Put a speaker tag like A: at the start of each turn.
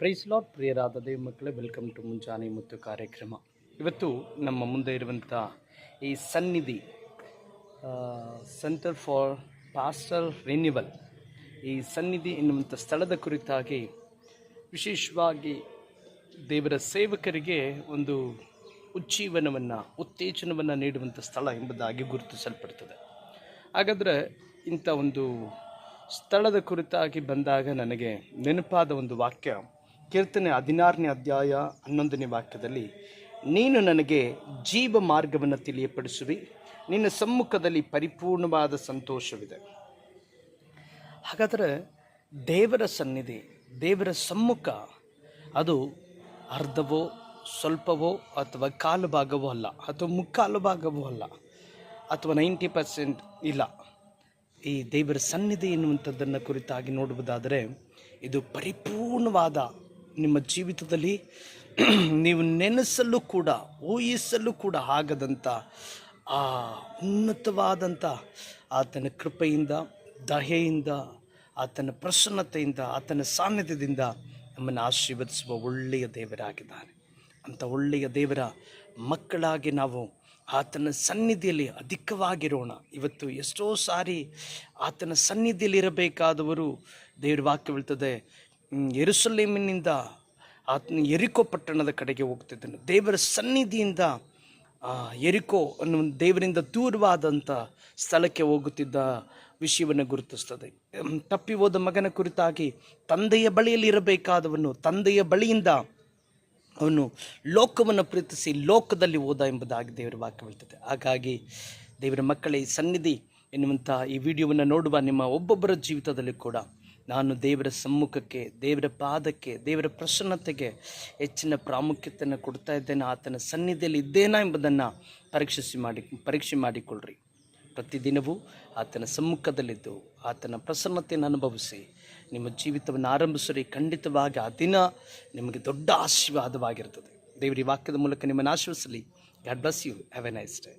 A: Price lord ಪ್ರಿಯರಾದ ದೇವ ಮಕ್ಕಳೇ, welcome to ಮುಂಜಾನೆ ಮತ್ತು ಕಾರ್ಯಕ್ರಮ. ಇವತ್ತು ನಮ್ಮ ಮುಂದೆ ಇರುವಂಥ ಈ ಸನ್ನಿಧಿ ಸೆಂಟರ್ ಫಾರ್ ಪಾಸ್ಟರ್ ರಿನ್ಯೂವಲ್, ಈ ಸನ್ನಿಧಿ ಎನ್ನುವಂಥ ಸ್ಥಳದ ಕುರಿತಾಗಿ ವಿಶೇಷವಾಗಿ ದೇವರ ಸೇವಕರಿಗೆ ಒಂದು ಉಜ್ಜೀವನವನ್ನು, ಉತ್ತೇಜನವನ್ನು ನೀಡುವಂಥ ಸ್ಥಳ ಎಂಬುದಾಗಿ ಗುರುತಿಸಲ್ಪಡ್ತದೆ. ಹಾಗಾದರೆ ಇಂಥ ಒಂದು ಸ್ಥಳದ ಕುರಿತಾಗಿ ಬಂದಾಗ ನನಗೆ ನೆನಪಾದ ಒಂದು ವಾಕ್ಯ, ಕೀರ್ತನೆ 16ನೇ ಅಧ್ಯಾಯ 11ನೇ ವಾಕ್ಯದಲ್ಲಿ, ನೀನು ನನಗೆ ಜೀವ ಮಾರ್ಗವನ್ನು ತಿಳಿಯಪಡಿಸುವಿ, ನಿನ್ನ ಸಮ್ಮುಖದಲ್ಲಿ ಪರಿಪೂರ್ಣವಾದ ಸಂತೋಷವಿದೆ. ಹಾಗಾದರೆ ದೇವರ ಸನ್ನಿಧಿ, ದೇವರ ಸಮ್ಮುಖ ಅದು ಅರ್ಧವೋ ಸ್ವಲ್ಪವೋ ಅಥವಾ ಕಾಲು ಭಾಗವೋ ಅಲ್ಲ, ಅಥವಾ ಮುಕ್ಕಾಲು ಭಾಗವೂ ಅಲ್ಲ, ಅಥವಾ 90% ಇಲ್ಲ. ಈ ದೇವರ ಸನ್ನಿಧಿ ಎನ್ನುವಂಥದ್ದನ್ನು ಕುರಿತಾಗಿ ನೋಡುವುದಾದರೆ ಇದು ಪರಿಪೂರ್ಣವಾದ, ನಿಮ್ಮ ಜೀವಿತದಲ್ಲಿ ನೀವು ನೆನೆಸಲು ಕೂಡ ಊಹಿಸಲು ಕೂಡ ಆಗದಂಥ ಆ ಉನ್ನತವಾದಂಥ ಆತನ ಕೃಪೆಯಿಂದ, ದಯೆಯಿಂದ, ಆತನ ಪ್ರಸನ್ನತೆಯಿಂದ, ಆತನ ಸಾನ್ನಿಧ್ಯದಿಂದ ನಮ್ಮನ್ನು ಆಶೀರ್ವದಿಸುವ ಒಳ್ಳೆಯ ದೇವರಾಗಿದ್ದಾನೆ. ಅಂಥ ಒಳ್ಳೆಯ ದೇವರ ಮಕ್ಕಳಾಗಿ ನಾವು ಆತನ ಸನ್ನಿಧಿಯಲ್ಲಿ ಅಧಿಕವಾಗಿರೋಣ. ಇವತ್ತು ಎಷ್ಟೋ ಸಾರಿ ಆತನ ಸನ್ನಿಧಿಯಲ್ಲಿರಬೇಕಾದವರು, ದೇವರ ವಾಕ್ಯ ಹೇಳ್ತದೆ, ಯೆರೂಸಲೇಮಿನಿಂದ ಆತನ ಯೆರಿಕೋ ಪಟ್ಟಣದ ಕಡೆಗೆ ಹೋಗ್ತಿದ್ದನು. ದೇವರ ಸನ್ನಿಧಿಯಿಂದ ಯೆರಿಕೋ ಅನ್ನುವ ದೇವರಿಂದ ದೂರವಾದಂಥ ಸ್ಥಳಕ್ಕೆ ಹೋಗುತ್ತಿದ್ದ ವಿಷಯವನ್ನು ಗುರುತಿಸ್ತದೆ. ತಪ್ಪಿ ಹೋದ ಮಗನ ಕುರಿತಾಗಿ ತಂದೆಯ ಬಳಿಯಲ್ಲಿ ಇರಬೇಕಾದವನು ತಂದೆಯ ಬಳಿಯಿಂದ ಅವನು ಲೋಕವನ್ನು ಪ್ರೀತಿಸಿ ಲೋಕದಲ್ಲಿ ಹೋದ ಎಂಬುದಾಗಿ ದೇವರ ವಾಕ್ಯ ಹೇಳ್ತದೆ. ಹಾಗಾಗಿ ದೇವರ ಮಕ್ಕಳೇ, ಈ ಸನ್ನಿಧಿ ಎನ್ನುವಂಥ ಈ ವಿಡಿಯೋವನ್ನು ನೋಡುವ ನಿಮ್ಮ ಒಬ್ಬೊಬ್ಬರ ಜೀವಿತದಲ್ಲಿ ಕೂಡ ನಾನು ದೇವರ ಸಮ್ಮುಖಕ್ಕೆ, ದೇವರ ಪಾದಕ್ಕೆ, ದೇವರ ಪ್ರಸನ್ನತೆಗೆ ಹೆಚ್ಚಿನ ಪ್ರಾಮುಖ್ಯತೆಯನ್ನು ಕೊಡ್ತಾ ಇದ್ದೇನೆ. ಆತನ ಸನ್ನಿಧಿಯಲ್ಲಿ ಇದ್ದೇನಾ ಎಂಬುದನ್ನು ಪರೀಕ್ಷೆ ಮಾಡಿಕೊಳ್ಳ್ರಿ. ಪ್ರತಿದಿನವೂ ಆತನ ಸಮ್ಮುಖದಲ್ಲಿದ್ದು ಆತನ ಪ್ರಸನ್ನತೆಯನ್ನು ಅನುಭವಿಸಿ ನಿಮ್ಮ ಜೀವಿತವನ್ನು ಆರಂಭಿಸಿರಿ. ಖಂಡಿತವಾಗಿ ಆ ದಿನ ನಿಮಗೆ ದೊಡ್ಡ ಆಶೀರ್ವಾದವಾಗಿರ್ತದೆ. ದೇವರ ವಾಕ್ಯದ ಮೂಲಕ ನಿಮ್ಮನ್ನು ಆಶೀರ್ವದಿಸಲಿ. God bless you. Have a nice day.